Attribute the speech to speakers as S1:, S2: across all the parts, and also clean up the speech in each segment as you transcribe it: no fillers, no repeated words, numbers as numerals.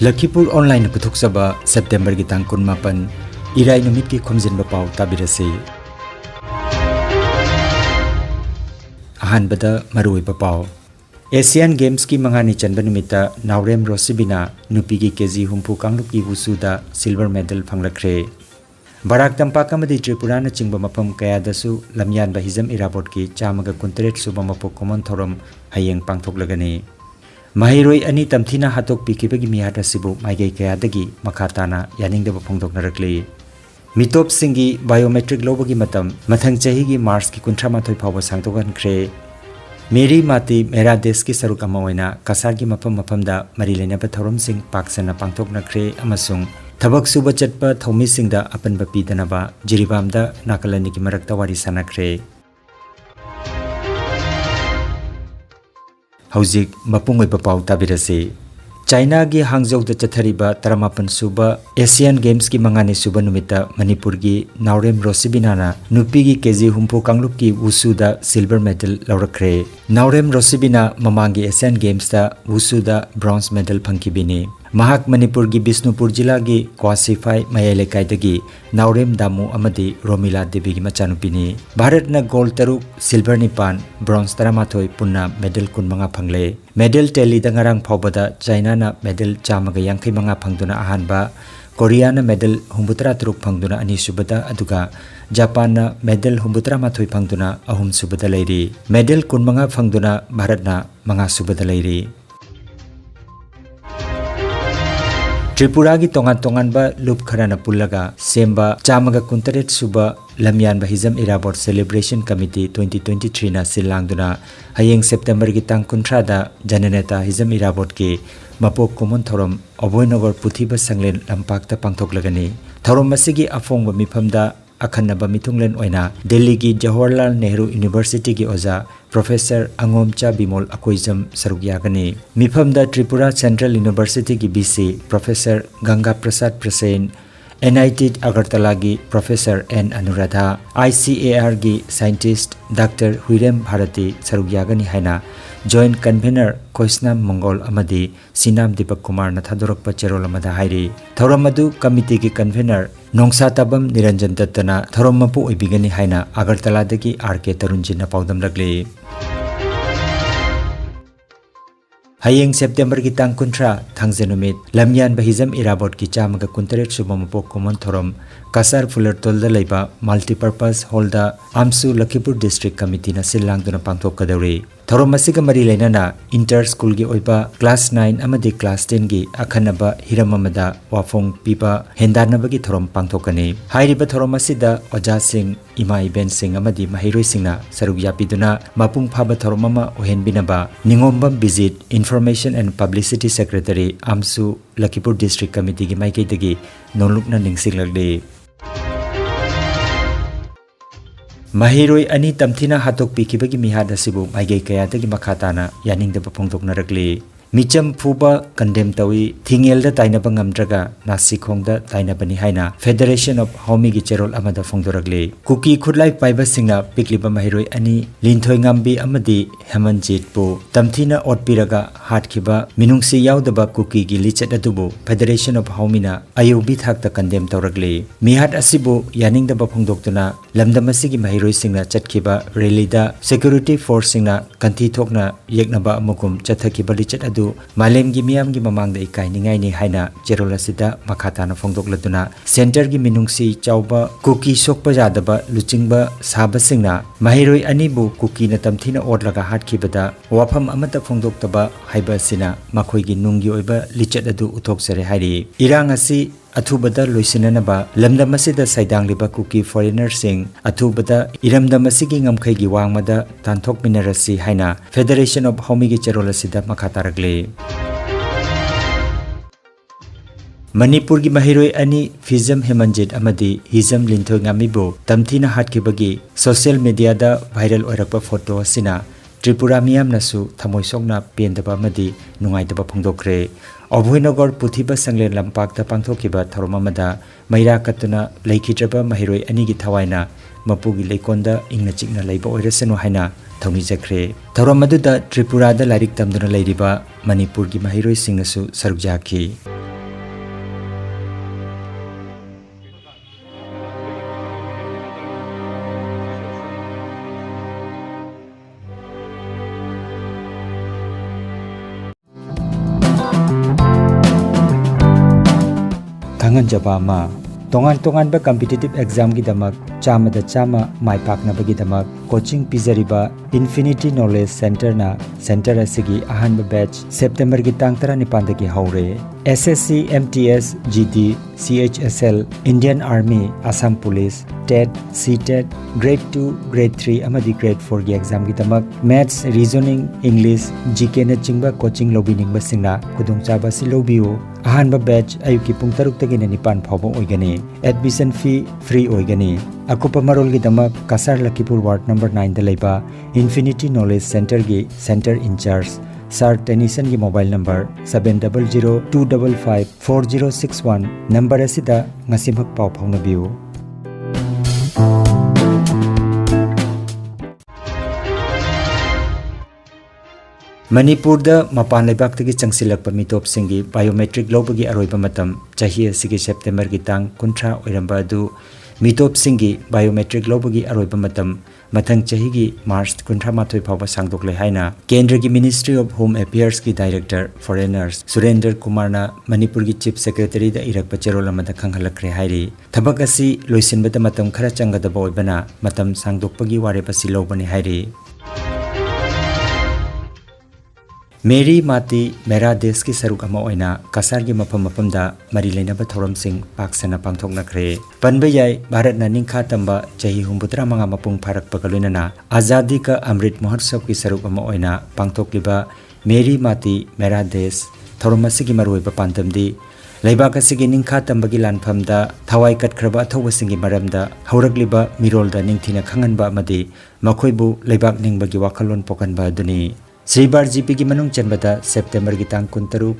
S1: Lakhipuronline puthukchaba September gi tang 18 irai numit ki Khomjinba Pao tabirasi ahanbada maruiba Pao Asian Games ki mangani chanba numita Naurem Rosibina nupi gi kg humpu kanglup ki wusuda silver medal phanglakre Barak Tampak amadi Tripura na chingba mapam kaya dasu lamyan bahizam irabot ki chamaga kuntret suba mapok common thorum hayeng pangthoklagani Mahiroi ani tamthina hatok pikibagi mihata sibu maigai kaya dagi makhatana yaningdaba phongdoknarakli mitop singi biometric lobagi matam mathang chahi gi March ki 38 phawa sangtogankhre Meri mati mera desh ki saruk ama oina kasar gi mapam da mari lenaba thorum sing paksana pangthoknakhre amasung thabak suba chatpa thomi singda apanba pidanaba jiribamda nakalani ki marakta wari sanakre Hauzik mapungoi Pao tabirasi China gi Hangzhou da chathariba 38 suba Asian Games ki mangani suba numita Manipur gi Naurem Rosibina na nupi gi kg humpu kanglup ki wusu da silver medal laurakre Naurem Rosibina mamangi Asian Games da wusu da bronze medal phangkibini Mahak Manipur gi Bisnupur jila gi Kwasify mayele kaidagi Naurem Damu amadi Romila Devi gi machanupini Bharat na gold taruk silver nipan bronze 13 punna medal 15 phangle medal tally da ngarang phawbada China na medal chamaga yangkai manga phangduna ahanba Korea na medal 63 phangduna ani subada aduga Japan na medal 73 phangduna ahum subada leiri medal 15 phangduna Bharat na manga subada leiri Tripura gi tongan ba loop kharana pullaga semba chamaga kuntaret suba lamyan bahizam irabot celebration committee 2023 na silangduna hayeng September gi tang 13 da jananeta hizam irabot ki mapok common thorom oboynagar puthiba sanglen lampak ta pangthoklagani thorom masigi afongba mifamda akhanaba mitunglen oina Delhi gi Jawaharlal Nehru University gi oja Professor Angomcha Bimol Akoijam Sarugyagani Mifamda Tripura Central University gi BC Professor Ganga Prasad Prasen NIT Agartala gi Professor N Anuradha ICAR gi Scientist Dr. Huirem Bharati Sarugyagani haina Joint Convener Koisnam Mongol Amadi Sinam Deepak Kumar na thadorokpa cherol amada hairi Thoramadu Committee gi Convener Nongsa Tabam Niranjan Dattana Thorammapu oibigani haina Agartala dagi RK Tarunjin na paudam lagli Hayeng September ki tang 13 thangjenumit lamyan bahizam irabot ki chamaga kuntaret subamapok common thorom kasar fulartol da leiba multipurpose hall da Amsu Lakhipur District Committee na silangduna pangthok kadawri thorom masiga mari leinana inter school gi oiba class 9 amadi class 10 gi akhanaba hiram amada wafong pipa hendanaba gi thorom pangthokani hairiba thorom asida oja sing ima iben sing amadi mahiroi singna saruk yapiduna mapung phaba thorom ama ohenbinaba ningombam visit Information and Publicity Secretary Amsu Lakhipur District Committee gi maikei dagi nonlukna ningsinglagli Mahiroi ani tamthina hatok pikibagi mihada sibu maigai kaya dagi makhatana yaningdaba phongdoknarakli Micham Phuba condemn tawi thingel da tainaba ngamdraga nasikhongda tainabani haina Federation of Homi gi cherol amada phongdoragli Kuki khudlai paiba singna pikliba mahiroi ani linthoi ngambi amadi Hemanjit pu tamthina otpiraga hatkhiba minungsi yaudaba Kuki gi lichet adubu Federation of Homi na ayubi thakta condemn tawragli mihat asibu yaningdaba phongdoktuna lamdamasigi mahiroi singna chatkhiba rally da security force singna kanthi thokna yeknaba amukum chathakhiba lichet adu Malem gi miyam gi mamang da ikai ningai ni haina cherola sida makhatana phongdokladuna center gi minungsi chauba Kuki sokpa jadaba luchingba saba singna mahiroi ani bu Kuki na tamthina odlaga hatkibada wafam amata phongdoktaba haiba sina makhoi gi nunggi oiba lichet adu uthoksare hairi irang asi Athubada loisinanaba lamdamasida saidangliba Kuki foreigner sing athubada iramdamasigi ngamkhai gi wangmada tanthok minarasi haina Federation of Homi gi cherolasida makhataragli Manipur gi mahiroi ani Fizam Hemanjit amadi Hizam Linthoi ngamibu tamthina hatkibagi social media da viral oirakpa photo asina Tripura miyam nasu thamoisokna pendaba amadi nungaidaba phongdokre Obhoinagar Puthiba Sanglen Lampak da pangthokiba tharomamada maira katuna leikitraba mahiroi ani gi thawaina mapugi leikonda ingna chikna leiba oirasenu haina thawni jakre tharomaduda Tripura da larik tamduna leiriba Manipur gi mahiroi singnasu sarukjaki खंगनजबा मा तोंगान तोंगान बा competitive exam की दमक चामा दा Chama my पाकना बगी दमक coaching पिजरिबा infinity knowledge centre ना centre असिगी अहन बैच सितंबर की तांग 19 दगी हौरे SSC MTS GD CHSL Indian army Assam police TET CTET grade 2 grade 3 अमदी ग्रेड 4 की एग्जाम की दमक मैथ्स रीजनिंग इंग्लिश जीके न चिंगबा कोचिंग लोबिनिंग बसिंगना खुदुंगचाबा सि लोबियो अहन बैच अयुकी पुंग 6 तगी 9 फावबो ओइगनी एडमिशन फी फ्री ओइगनी अकुप मरोल की दमक कासार लखीपुर वार्ड नंबर 9 द लेबा इन्फिनिटी नॉलेज सेंटर की सेंटर इंचार्ज सर टेनिसन की मोबाइल नंबर 7002554061 नंबर असिदा ngasimak पाव फाउनबियो मणिपुर द मपान लेबाक तगी चंगसिलक मिटोप सिंगी बायोमेट्रिक लौबगी अरोइबा मतम चाही असिगी सेप्टेम्बर की तांग 19 ओइरंबा दु मिटोप सिंगी बायोमेट्रिक लौबगी अरोइबा मतम मथंग चाही की मार्च 19 फावबा सांगदोकले हाइना केंद्र की मिनिस्ट्री ऑफ होम अफेयर्स की डायरेक्टर फॉरेनर्स सुरेंद्र कुमार ना मणिपुर की चीफ सेक्रेटरी द इरक चेरोल अमदा खंगहलक्रे हाइरी थबक असि लोइसिनबदा मतम खरा चंगदबा ओइबना मतम सांगदोकपगी वारेबसि लौबनी हाइरी मेरी माती मेरा देश की सरुक अमा ओइना कासार की मफम मफमदा मरी लेनबा थौरम सिंह पाकसना पांगथोकनख्रे पनबे याय भारत ना निंखा तंबा चही 63 मपुंग फारकपगा लोइनना आजादी का अमृत महोत्सव की सरुक अमा ओइना पांगथोकलिबा मेरी माती मेरा देश थौरम असिगी मरुइबा पांतमदी लेबाक असिगी निंखा तंबगी लानफमदा थवाई कटख्रबा अथौबसिंगी मरमदा हौरकलिबा मिरोलदा निंथिना खंगनबा मदी मखोइबु लेबाक निंबगी वाखलोन पोकनबा दुनी श्रीबार जीपी की मनुंग चनबदा सितंबर की तांग 13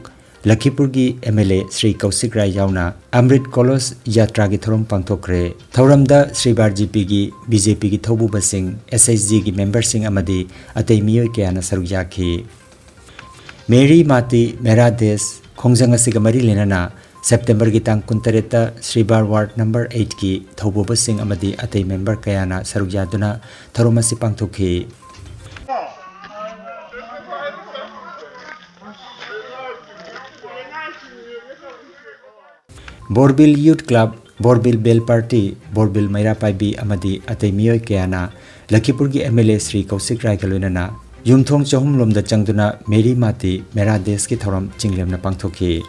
S1: लखीपुर की एमएलए श्री कौशिक राय यावना अमृत कलश यात्रा की थौरम पांगथोकरे थौरमदा श्रीबार जीपी की बीजेपी की थौबुबा सिंह एसएसजी की मेंबर सिंह अमदी अतै मियोय कयाना सरुक याखी मेरी माती मेरा देश खोंजंग असिगा मरी लेनना सितंबर की तांग 19 श्रीबार वार्ड नंबर 8 की थौबुबा सिंह अमदी अतै मेंबर कयाना सरुक यादुना थौरम असि पांगथोखी बोरबिल यूथ क्लब बोरबिल बेल पार्टी बोरबिल मैरा पाइबी अमदी अतै मियोय कयाना लखीपुर की एमएलए श्री कौशिक राय गलोइनना युमथोंग चहुम लोमदा चंगदुना मेरी माती मेरा देश की थौरम चिंगलेमना पांगथोखी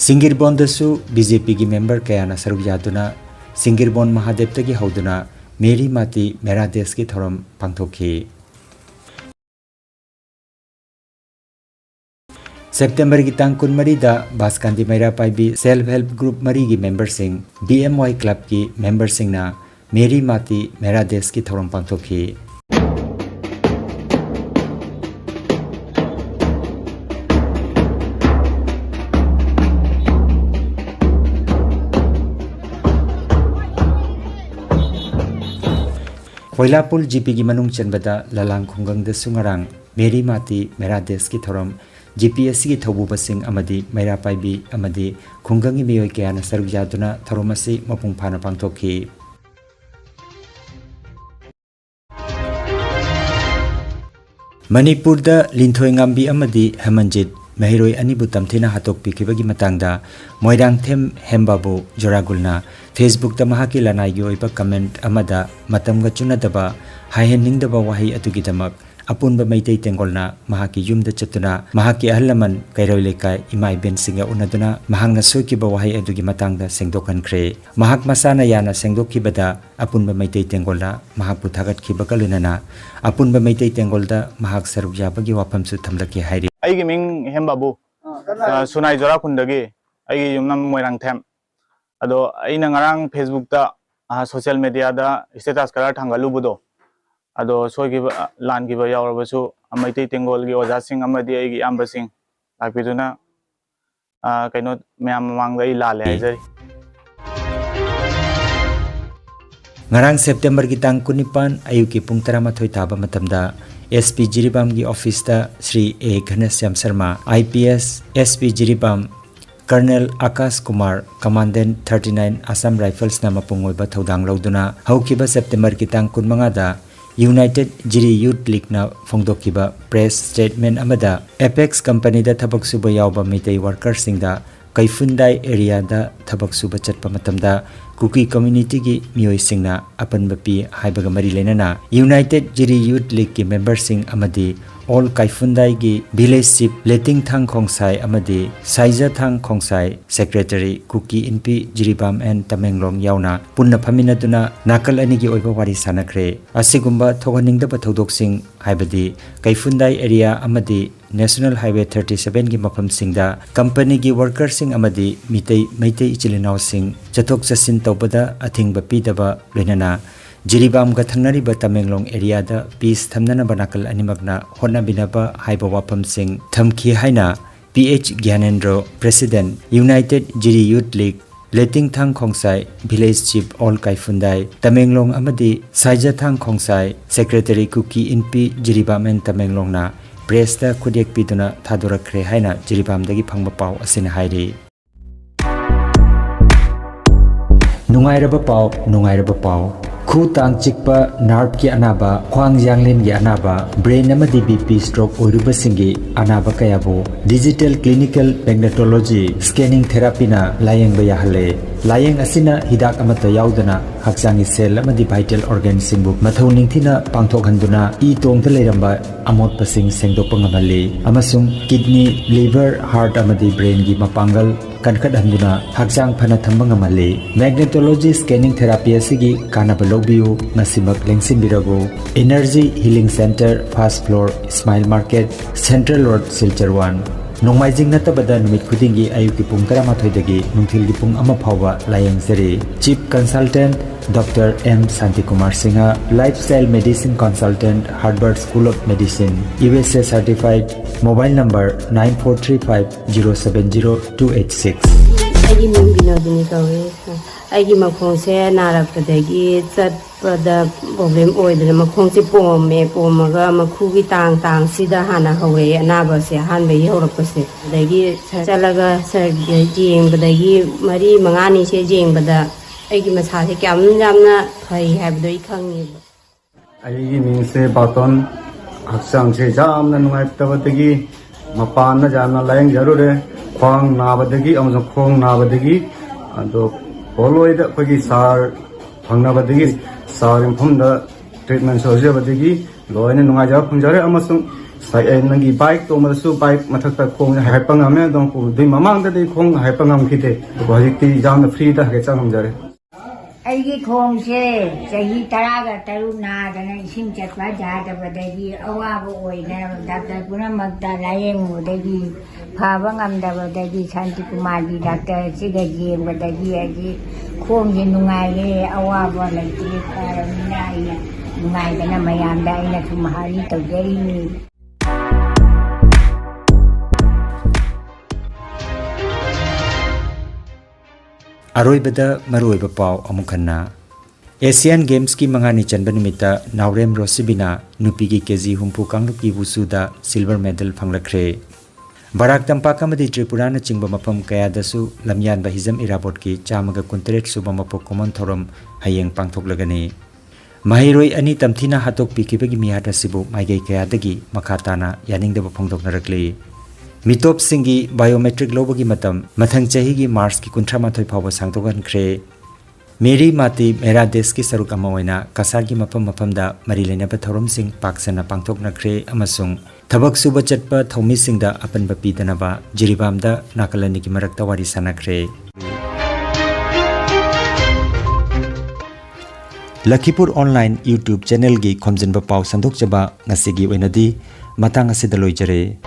S1: सिंगिरबोन दसु बीजेपी की मेंबर कयाना सरुक यादुना सिंगिरबोन महादेव तगी हौदुना मेरी माती मेरा देश की थौरम पांगथोखी सितंबर की तांग 19 दा बासकांदी मैरा पाइबी सेल्फ हेल्प ग्रुप मरी की मेंबर सिंह बीएमवाई क्लब की मेंबर सिंहना मेरी माती मेरा देश की थौरम पांगथोखी कोइलापुल जीपी की मनुंग चनबदा ललांग खुंगंग द सुंगरांग मेरी माती मेरा देश की थौरम जीपीएससी की थौबुबा सिंह अमदी मैरा पाइबी अमदी खुंगंगी मियोय कयाना सरुक यादुना थौरम असि मपुंग फाना पांगथोखी मणिपुर द लिंथोयंगांबी अमदी हेमंजित महिरोय अनिबु तमथिना हातोकपिखिबगी मतंगदा मोइरांग थेम हेमबाबु जोरागुलना फेसबुक द महाकी लनाइगी ओइबा कमेंट अमदा मतमगा चुनदबा हायहेनिंगदबा वाही अतुगिदमक अपुनबा मैतै तेंगोलना महाकी युमद चतुना महाकी अहलमन कैरोय लेकाय इमाय बेनसिंगा उनदुना महांगना सोकिबा वाही अदुगी मतंगदा सेंगदोकनख्रे महाक मसाना याना सेंगदोकिबदा अपुनबा मैतै तेंगोलना महाकु थागतखिबा कलुनना अपुनबा मैतै तेंगोलदा महाक सरुक याबगी वाफमसु थमलकी हाइरि
S2: अगी मिंग हेमबाबू सुनाई जोरा खुंदगी अगी युमनम मोइरांग थेम अदो अइना ngarang फेसबुक दा सोशल मीडिया दा स्टेटस करा थांगलुबुदो अदो सोगी लान की यावरबसु मैतै तेंगोल की ओजा सिंह अमदी अगी आंबा सिंह लाखिदुना कइनो मयाम मांगदा इ लाले हाइजरी
S1: ngarang September ki tang kunipan ayuki pung 13 taba matamda SP Jiribam gi office ta Sri A Ghanesyam Sharma IPS SP Jiribam Colonel Akash Kumar Commandant 39 Assam Rifles na mapungoi ba thodang lauduna haukiba September ki tang kunmanga da United Jiri Youth League na phongdokiba press statement amada Apex company da thabak suba yawba mitei workers singda Kaifundai area da thabak suba chatpa matamda Kuki community ki miyoi singna apan bapi haibaga mari lenana United Jiri Youth League ki members sing amadi all Kaifundai gi village chief Leting Thang Khongsai amadi Saija Thang Khongsai secretary Kuki Inpi Jiribam and Tamenglong yauna punna phamina duna nakal ani gi oiba wari sanakre asigumba thoganingda ba thodok sing haibadi Kaifundai area amadi National Highway 37 gi mafam singda company gi workers sing amadi mitei ichilinau sing chathok chasin tawbada athing bapi daba lenana Jiribam ga thangnari ba Tamenglong area da peace thamnana banakal animakna honna binaba haiba wapam sing thamki haina PH Gyanendra President United Jiri Youth League Leting Thang Khongsai Village Chief All Kaifundai Tamenglong amadi Saija Thang Khongsai Secretary Kuki Inpi Jiribam and Tamenglong na press ta khudek piduna thadorakre haina Jiribam dagi phangba pau asina hairi nungairaba pau khu tang chikpa nerve ki anaba khwang janglem gi anaba brain amadi BP stroke oiruba singi anaba kayabo digital clinical magnetology scanning therapy na layeng ba yahale layeng asina hidak amata yaudana haksangi cell amadi vital organ singbu mathau ningthina pangthok handuna I tongta leiramba amot pasing sengdokpa ngamali amasung kidney liver heart amadi brain gi mapangal kankat handuna haksang phana thamba ngamali magnetology scanning therapy asigi kanaba lobbiu nasimak lengsin birago energy healing center first floor smile market central road silchar 1 Nongmaijing natabada numit khudingi ayuki pung 13 dagi nungthilgi pung 1 phawba layeng seri chief consultant Dr. M. Santikumar Singha lifestyle medicine consultant Harvard School of Medicine USA certified mobile number 9435070286
S3: Agi ming binodini kawe agi makhong se narakpadagi chatpada problem oidana makhong se pomaga makhu gi tang sida hana hawe anaba se hanbe yorakpase dagi chalaga jeng badagi mari mangani se jeng bada agi masa se kyam jamna phai habdoi khangi
S4: agi ming se baton haksang se jamna nungai tabadagi mapan na jamna layeng jarure khwang nabadagi among khong nabadagi ado Poloida Pagi Sar Pangnabadigi Sar in Pumda treatment Sojabadigi, Loin and Naja Punjare Amazon, Sai Nangi bike, Tomasu bike, Mataka Kong, Hypangame, don't do Mamang that they Kong Hypangam Kite, because down the free the Hexamjare.
S5: Aigi Khomse, Sahi Taraga Taruna, and Simchat Vaja, the Awabu, Dr. Punamagda, Layeng, Dagi, Pavangam, Dagi, Santi Kumadi, Dr. Sigaji, Dagi, Khomjinungai, Awabu, like Naya, Mayanda, Tumahari, Togeri.
S1: Aroibada maroiba pau amukhanna Asian Games ki mangani chanba nimita Naurem Rosibina nupi ki keji humpu kangluki wusuda silver medal phanglakre Barak Tampak amadi Tripura na chingba mapam kaya dasu lamyan bahizam irabot ki chamaga kuntret suba mapo common thorum hayeng pangthoklagani Mahiroi ani tamthina hatok pikibagi mihata sibu maigai kaya dagi makhatana yaningda phongdoknarakli Mitop singi biometric lobagi matam mathang chahi gi Mars ki kunthra mathoi phawa sangtogan khre Meri mati mera desh ki saruk ama oina kasar gi mapam da mari lena pa thorum sing paksana pangthokna khre amasung thabak suba chatpa thomi singda apan ba pidana ba Jiribam da nakalani ki marakta wari sana khre Lakhipuronline YouTube channel gi Khomjinba Pao sandok chaba ngasigi oinadi matang asida loijare